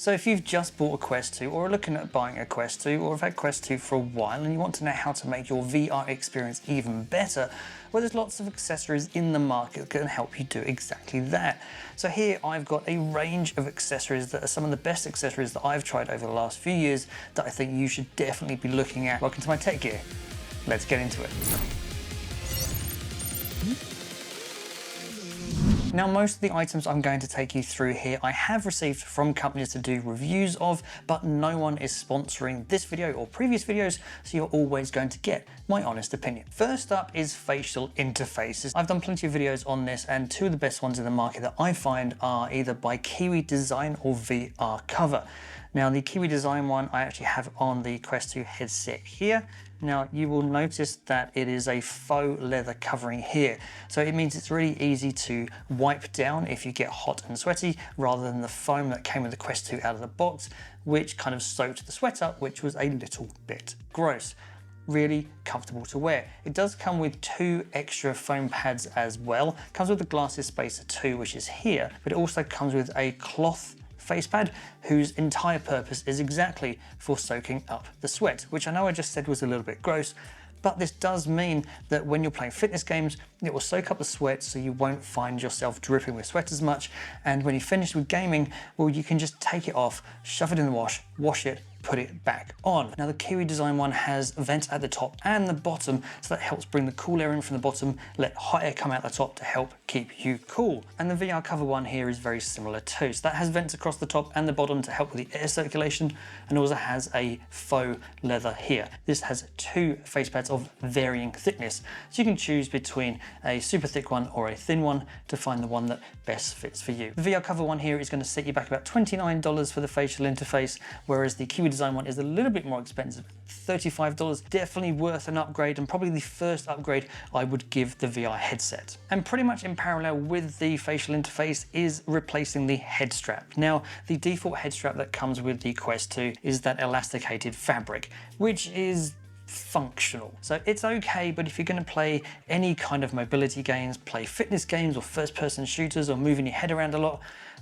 So if you've just bought a Quest 2 or are looking at buying a Quest 2 or have had Quest 2 for a while and you want to know how to make your VR experience even better, well, there's lots of accessories in the market that can help you do exactly that. So here I've got a range of accessories that are some of the best accessories that I've tried over the last few years that I think you should definitely be looking at. Welcome to my tech gear. Let's get into it. Now, most of the items I'm going to take you through here I have received from companies to do reviews of, but no one is sponsoring this video or previous videos, so you're always going to get my honest opinion. First up is facial interfaces. I've done plenty of videos on this, and two of the best ones in the market that I find are either by Kiwi Design or VR Cover. Now, the Kiwi Design one I actually have on the Quest 2 headset here. Now, you will notice that it is a faux leather covering here. So it means it's really easy to wipe down if you get hot and sweaty, rather than the foam that came with the Quest 2 out of the box, which kind of soaked the sweat up, which was a little bit gross. Really comfortable to wear. It does come with two extra foam pads as well. It comes with the Glasses Spacer 2, which is here, but it also comes with a cloth face pad whose entire purpose is exactly for soaking up the sweat, which I know I just said was a little bit gross, but this does mean that when you're playing fitness games, it will soak up the sweat so you won't find yourself dripping with sweat as much. And when you finish with gaming, well, you can just take it off, shove it in the wash it, put it back on. Now, the Kiwi Design one has vents at the top and the bottom, so that helps bring the cool air in from the bottom, let hot air come out the top to help keep you cool. And the VR Cover one here is very similar too. So that has vents across the top and the bottom to help with the air circulation, and also has a faux leather here. This has two face pads of varying thickness, so you can choose between a super thick one or a thin one to find the one that best fits for you. The VR Cover one here is going to set you back about $29 for the facial interface, whereas the Kiwi Design one is a little bit more expensive, $35. Definitely worth an upgrade, and probably the first upgrade I would give the VR headset. And pretty much in parallel with the facial interface is replacing the head strap. Now, the default head strap that comes with the Quest 2 is that elasticated fabric, which is functional. So it's okay, but if you're going to play any kind of mobility games, play fitness games or first-person shooters or moving your head around a lot,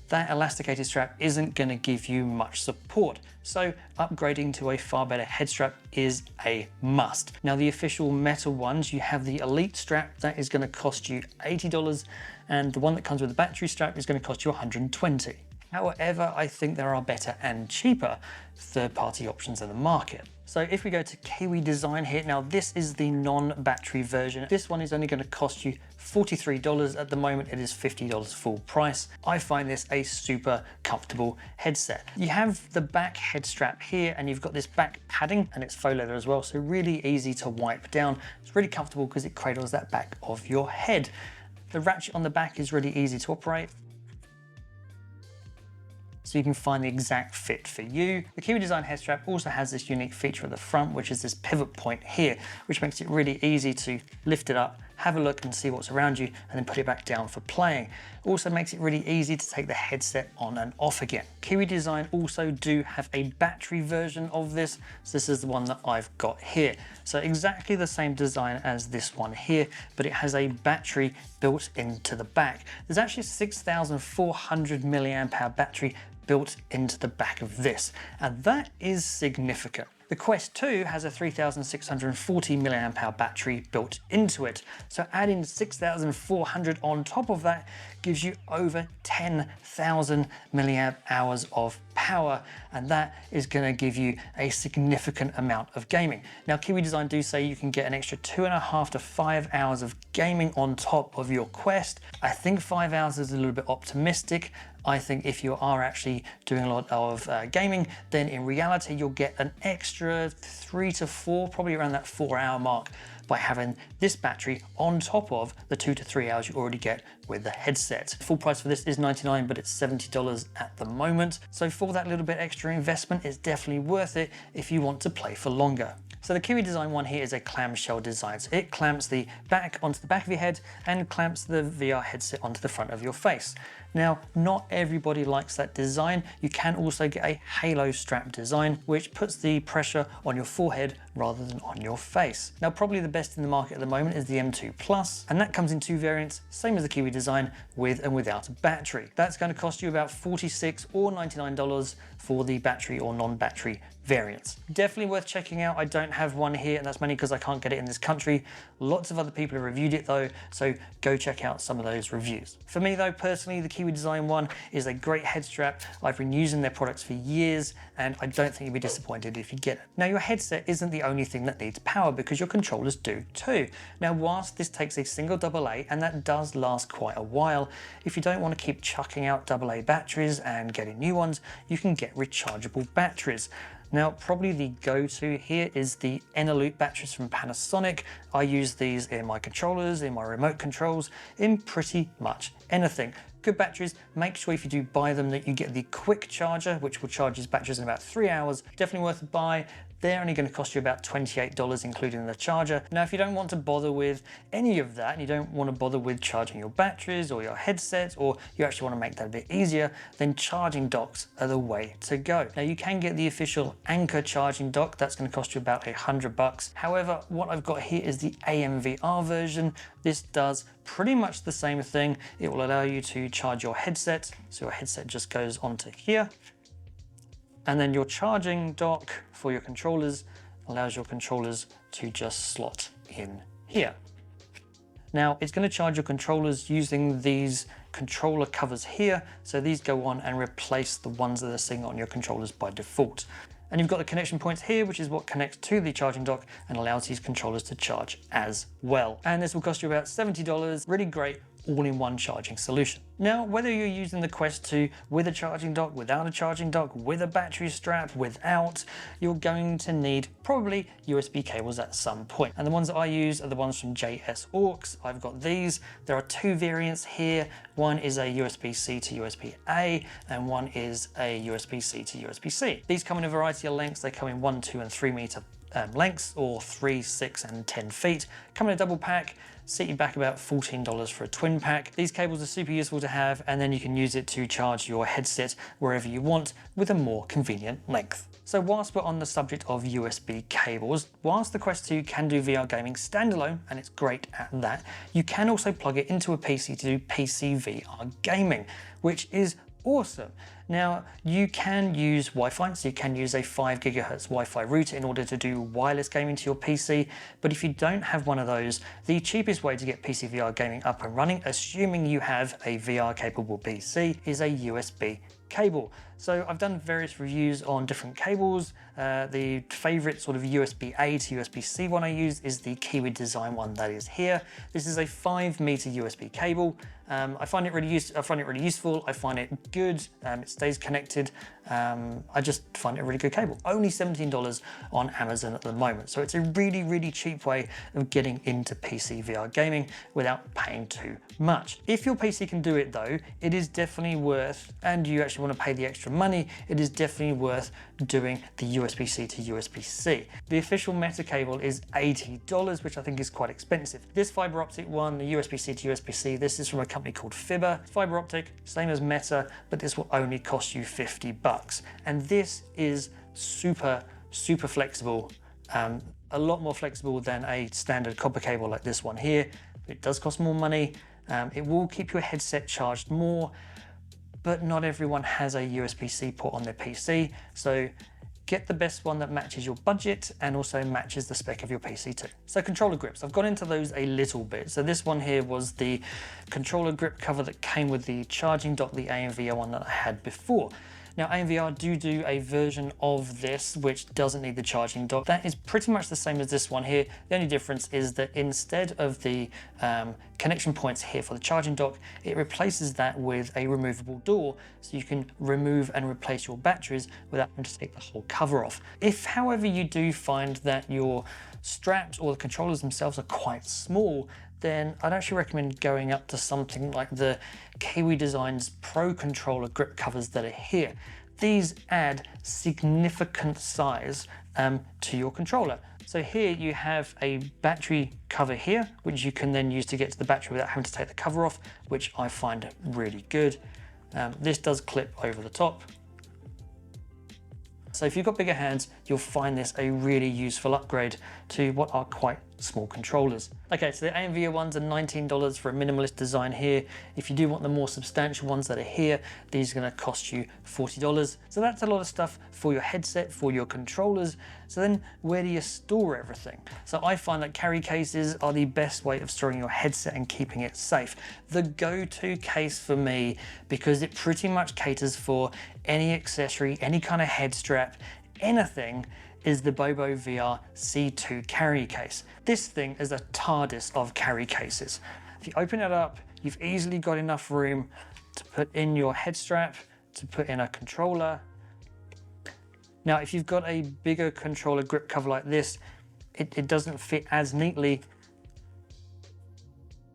that elasticated strap isn't going to give you much support. So upgrading to a far better head strap is a must. Now, the official metal ones, you have the Elite strap that is going to cost you $80, and the one that comes with the battery strap is going to cost you $120. However, I think there are better and cheaper third-party options in the market. So if we go to Kiwi Design here, now this is the non-battery version. This one is only going to cost you $43. At the moment, it is $50 full price. I find this a super comfortable headset. You have the back head strap here, and you've got this back padding, and it's faux leather as well, so really easy to wipe down. It's really comfortable because it cradles that back of your head. The ratchet on the back is really easy to operate, so you can find the exact fit for you. The Kiwi Design head strap also has this unique feature at the front, which is this pivot point here, which makes it really easy to lift it up, have a look and see what's around you, and then put it back down for playing. Also makes it really easy to take the headset on and off again. Kiwi Design also do have a battery version of this, so this is the one that I've got here. So exactly the same design as this one here, but it has a battery built into the back. There's actually a 6,400 milliamp hour battery built into the back of this, and that is significant. The Quest 2 has a 3,640 milliamp hour battery built into it, so adding 6,400 on top of that gives you over 10,000 milliamp hours of power, and that is going to give you a significant amount of gaming. Now, Kiwi Design do say you can get an extra 2.5 to 5 hours of gaming on top of your Quest. I think 5 hours is a little bit optimistic. I think if you are actually doing a lot of gaming, then in reality you'll get an extra 3 to 4, probably around that 4-hour mark, by having this battery on top of the 2 to 3 hours you already get with the headset. Full price for this is $99, but it's $70 at the moment. So for that little bit extra investment, it's definitely worth it if you want to play for longer. So the Kiwi Design one here is a clamshell design. So it clamps the back onto the back of your head and clamps the VR headset onto the front of your face. Now, not everybody likes that design. You can also get a halo strap design, which puts the pressure on your forehead rather than on your face. Now, probably the best in the market at the moment is the M2 Plus, and that comes in two variants, same as the Kiwi design, with and without a battery. That's going to cost you about $46 or $99 for the battery or non-battery variants. Definitely worth checking out. I don't have one here, and that's mainly because I can't get it in this country. Lots of other people have reviewed it though, so go check out some of those reviews. For me though, personally, the Kiwi design one is a great head strap. I've been using their products for years, and I don't think you'll be disappointed if you get it. Now, your headset isn't the only thing that needs power, because your controllers do too. Now, whilst this takes a single AA, and that does last quite a while, if you don't want to keep chucking out AA batteries and getting new ones, you can get rechargeable batteries. Now, probably the go-to here is the Eneloop batteries from Panasonic. I use these in my controllers, in my remote controls, in pretty much anything. Good batteries. Make sure if you do buy them that you get the quick charger, which will charge these batteries in about 3 hours. Definitely worth a buy. They're only going to cost you about $28, including the charger. Now, if you don't want to bother with any of that, and you don't want to bother with charging your batteries or your headset, or you actually want to make that a bit easier, then charging docks are the way to go. Now, you can get the official Anker charging dock. That's going to cost you about $100. However, what I've got here is the AMVR version. This does pretty much the same thing. It will allow you to charge your headset. So your headset just goes onto here. And then your charging dock for your controllers allows your controllers to just slot in here. Now, it's going to charge your controllers using these controller covers here. So these go on and replace the ones that are sitting on your controllers by default. And you've got the connection points here, which is what connects to the charging dock and allows these controllers to charge as well. And this will cost you about $70. Really great all-in-one charging solution. Now, whether you're using the Quest 2 with a charging dock, without a charging dock, with a battery strap, without, you're going to need probably USB cables at some point. And the ones that I use are the ones from JS Aux. I've got these. There are two variants here. One is a USB-C to USB-A, and one is a USB-C to USB-C. These come in a variety of lengths. They come in 1, 2, and 3 meter lengths, or 3, 6, and 10 feet. Come in a double pack, set you back about $14 for a twin pack. These cables are super useful to have, and then you can use it to charge your headset wherever you want with a more convenient length. So whilst we're on the subject of USB cables, whilst the Quest 2 can do VR gaming standalone, and it's great at that, you can also plug it into a PC to do PC VR gaming, which is awesome. Now, you can use Wi-Fi, so you can use a 5 GHz Wi-Fi router in order to do wireless gaming to your PC. But if you don't have one of those, the cheapest way to get PC VR gaming up and running, assuming you have a VR capable PC, is a USB cable. So I've done various reviews on different cables. The favorite sort of USB-A to USB-C one I use is the Kiwi design one that is here. This is a 5 meter USB cable. I find it really useful. I find it good. It stays connected. I just find it a really good cable. Only $17 on Amazon at the moment. So it's a really, really cheap way of getting into PC VR gaming without paying too much. If your PC can do it though, it is definitely worth, and you actually want to pay the extra money, it is definitely worth doing the USB-C to USB-C. The official Meta cable is $80, which I think is quite expensive. This fiber optic one, the USB-C to USB-C, this is from a company called Fiber. Fiber optic, same as Meta, but this will only cost you $50. And this is super, super flexible. A lot more flexible than a standard copper cable like this one here. It does cost more money. It will keep your headset charged more, but not everyone has a USB-C port on their PC. So get the best one that matches your budget and also matches the spec of your PC too. So controller grips, I've got into those a little bit. So this one here was the controller grip cover that came with the charging dock, the AMVR one that I had before. Now, AMVR do a version of this which doesn't need the charging dock. That is pretty much the same as this one here. The only difference is that instead of the connection points here for the charging dock, it replaces that with a removable door, so you can remove and replace your batteries without having to take the whole cover off. If, however, you do find that your straps or the controllers themselves are quite small, then I'd actually recommend going up to something like the Kiwi Designs Pro Controller grip covers that are here. These add significant size to your controller. So here you have a battery cover here, which you can then use to get to the battery without having to take the cover off, which I find really good. This does clip over the top. So if you've got bigger hands, you'll find this a really useful upgrade to what are quite small controllers. Okay, so the AMVIA ones are $19 for a minimalist design here. If you do want the more substantial ones that are here, these are going to cost you $40. So that's a lot of stuff for your headset, for your controllers. So then where do you store everything? So I find that carry cases are the best way of storing your headset and keeping it safe. The go-to case for me, because it pretty much caters for any accessory, any kind of head strap, anything, is the Bobo VR C2 carry case. This thing is a TARDIS of carry cases. If you open it up, you've easily got enough room to put in your head strap, to put in a controller. Now, if you've got a bigger controller grip cover like this, it doesn't fit as neatly,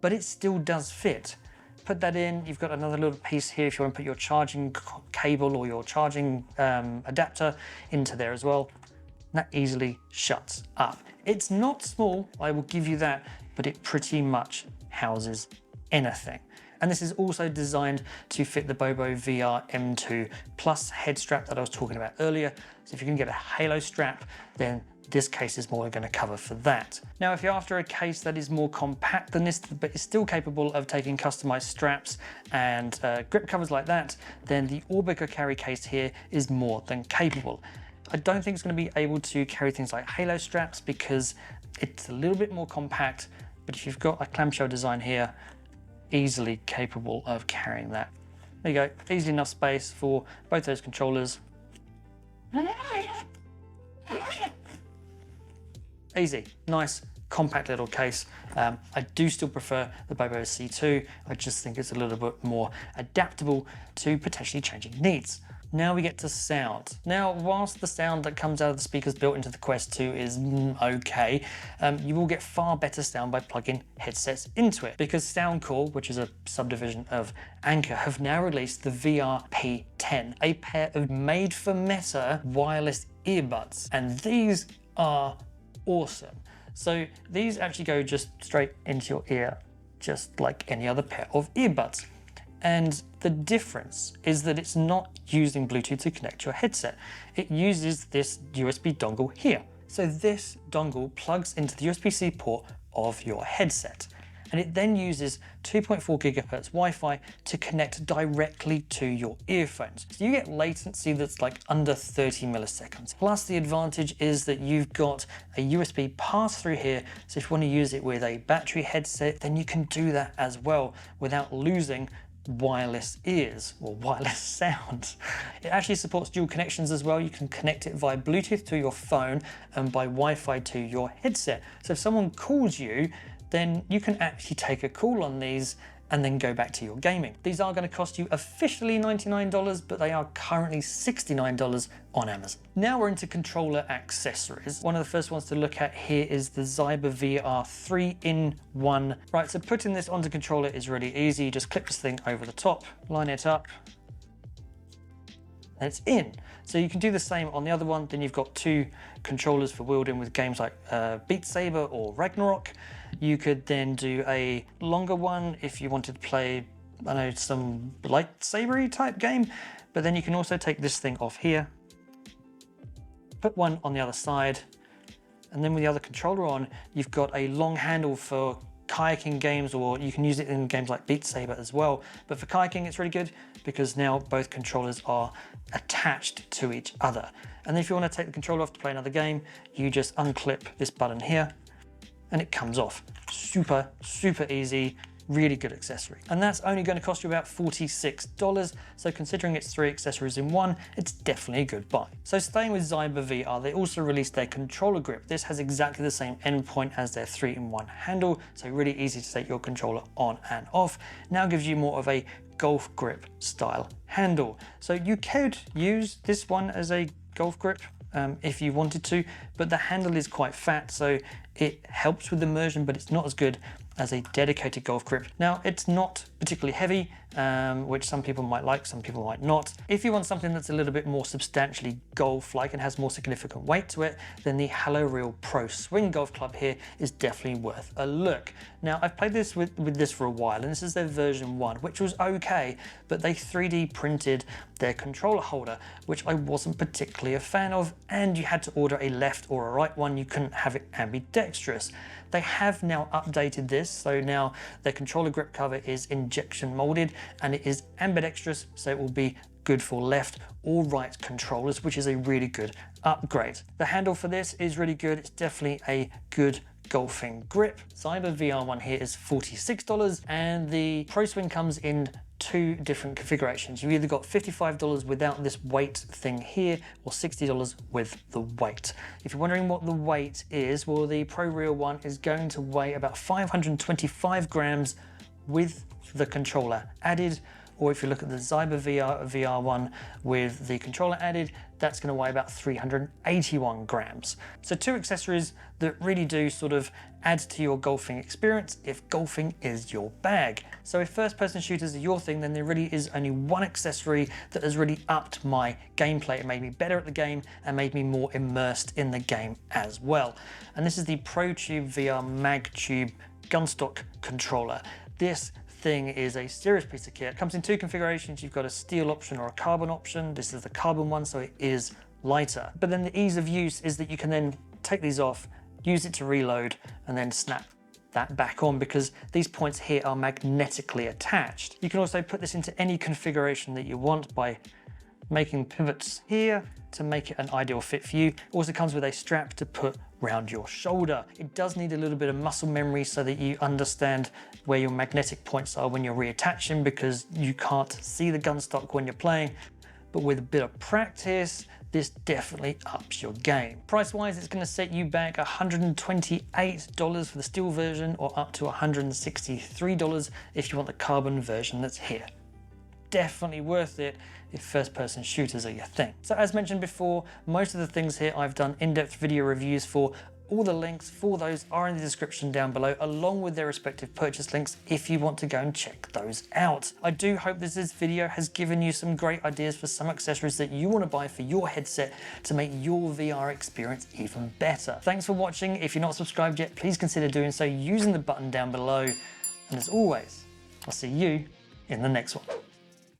but it still does fit. Put that in, you've got another little piece here if you want to put your charging cable or your charging adapter into there as well. That easily shuts up. It's not small, I will give you that, but it pretty much houses anything. And this is also designed to fit the Bobo VR M2 Plus head strap that I was talking about earlier. So if you can get a Halo strap, then this case is more going to cover for that. Now, if you're after a case that is more compact than this, but is still capable of taking customized straps and grip covers like that, then the Orbica carry case here is more than capable. I don't think it's going to be able to carry things like Halo straps because it's a little bit more compact, but if you've got a clamshell design here, easily capable of carrying that. There you go, easy enough space for both those controllers. Easy, nice, compact little case. I do still prefer the Bobo C2. I just think it's a little bit more adaptable to potentially changing needs. Now we get to sound. Now, whilst the sound that comes out of the speakers built into the Quest 2 is okay, you will get far better sound by plugging headsets into it, because Soundcore, which is a subdivision of Anker, have now released the VR-P10, a pair of made-for-Meta wireless earbuds, and these are awesome. So these actually go just straight into your ear, just like any other pair of earbuds. And the difference is that it's not using Bluetooth to connect your headset. It uses this USB dongle here. So this dongle plugs into the USB-C port of your headset. And it then uses 2.4 gigahertz Wi-Fi to connect directly to your earphones. So you get latency that's like under 30 milliseconds. Plus the advantage is that you've got a USB pass-through here. So if you want to use it with a battery headset, then you can do that as well without losing wireless ears or wireless sound. It actually supports dual connections as well. You can connect it via Bluetooth to your phone and by Wi-Fi to your headset. So if someone calls you, then you can actually take a call on these and then go back to your gaming. These are going to cost you officially $99, but they are currently $69 on Amazon. Now we're into controller accessories. One of the first ones to look at here is the Zyber VR 3-in-1. Right, so putting this onto controller is really easy. You just clip this thing over the top, line it up, and it's in. So you can do the same on the other one. Then you've got two controllers for wielding with games like Beat Saber or Ragnarok. You could then do a longer one if you wanted to play, I know, some lightsaber-y type game, but then you can also take this thing off here, put one on the other side, and then with the other controller on, you've got a long handle for kayaking games, or you can use it in games like Beat Saber as well. But for kayaking, it's really good because now both controllers are attached to each other. And then if you want to take the controller off to play another game, you just unclip this button here and it comes off. Super, super easy, really good accessory. And that's only going to cost you about $46. So considering it's 3 accessories in one, it's definitely a good buy. So staying with Zyber VR, they also released their controller grip. This has exactly the same endpoint as their 3-in-1 handle. So really easy to take your controller on and off. Now gives you more of a golf grip style handle. So you could use this one as a golf grip if you wanted to, but the handle is quite fat, so it helps with immersion, but it's not as good as a dedicated golf grip. Now, it's not particularly heavy, which some people might like, some people might not. If you want something that's a little bit more substantially golf-like and has more significant weight to it, then the Halo-Reel Pro Swing Golf Club here is definitely worth a look. Now, I've played this with this for a while, and this is their version 1, which was okay, but they 3D printed their controller holder, which I wasn't particularly a fan of, and you had to order a left or a right one. You couldn't have it ambidextrous. They have now updated this, so now their controller grip cover is injection molded and it is ambidextrous, so it will be good for left or right controllers, which is a really good upgrade. The handle for this is really good. It's definitely a good golfing grip. Zyber VR1 here is $46, and the Pro Swing comes in 2 different configurations. You've either got $55 without this weight thing here, or $60 with the weight. If you're wondering what the weight is, well, the Pro Reel one is going to weigh about 525 grams with the controller added, or if you look at the Zyber VR1 with the controller added, that's going to weigh about 381 grams. So 2 accessories that really do sort of add to your golfing experience if golfing is your bag. So if first-person shooters are your thing, then there really is only 1 accessory that has really upped my gameplay. It made me better at the game and made me more immersed in the game as well. And this is the ProTube VR MagTube Gunstock controller. This thing is a serious piece of kit. It comes in 2 configurations. You've got a steel option or a carbon option. This is the carbon one, so it is lighter. But then the ease of use is that you can then take these off, use it to reload, and then snap that back on, because these points here are magnetically attached. You can also put this into any configuration that you want by making pivots here to make it an ideal fit for you. It also comes with a strap to put around your shoulder. It does need a little bit of muscle memory so that you understand where your magnetic points are when you're reattaching, because you can't see the gun stock when you're playing. But with a bit of practice, this definitely ups your game. Price-wise, it's gonna set you back $128 for the steel version, or up to $163 if you want the carbon version that's here. Definitely worth it if first-person shooters are your thing. So as mentioned before, most of the things here I've done in-depth video reviews for. All the links for those are in the description down below, along with their respective purchase links if you want to go and check those out. I do hope this video has given you some great ideas for some accessories that you want to buy for your headset to make your VR experience even better. Thanks for watching. If you're not subscribed yet, please consider doing so using the button down below. And as always, I'll see you in the next one.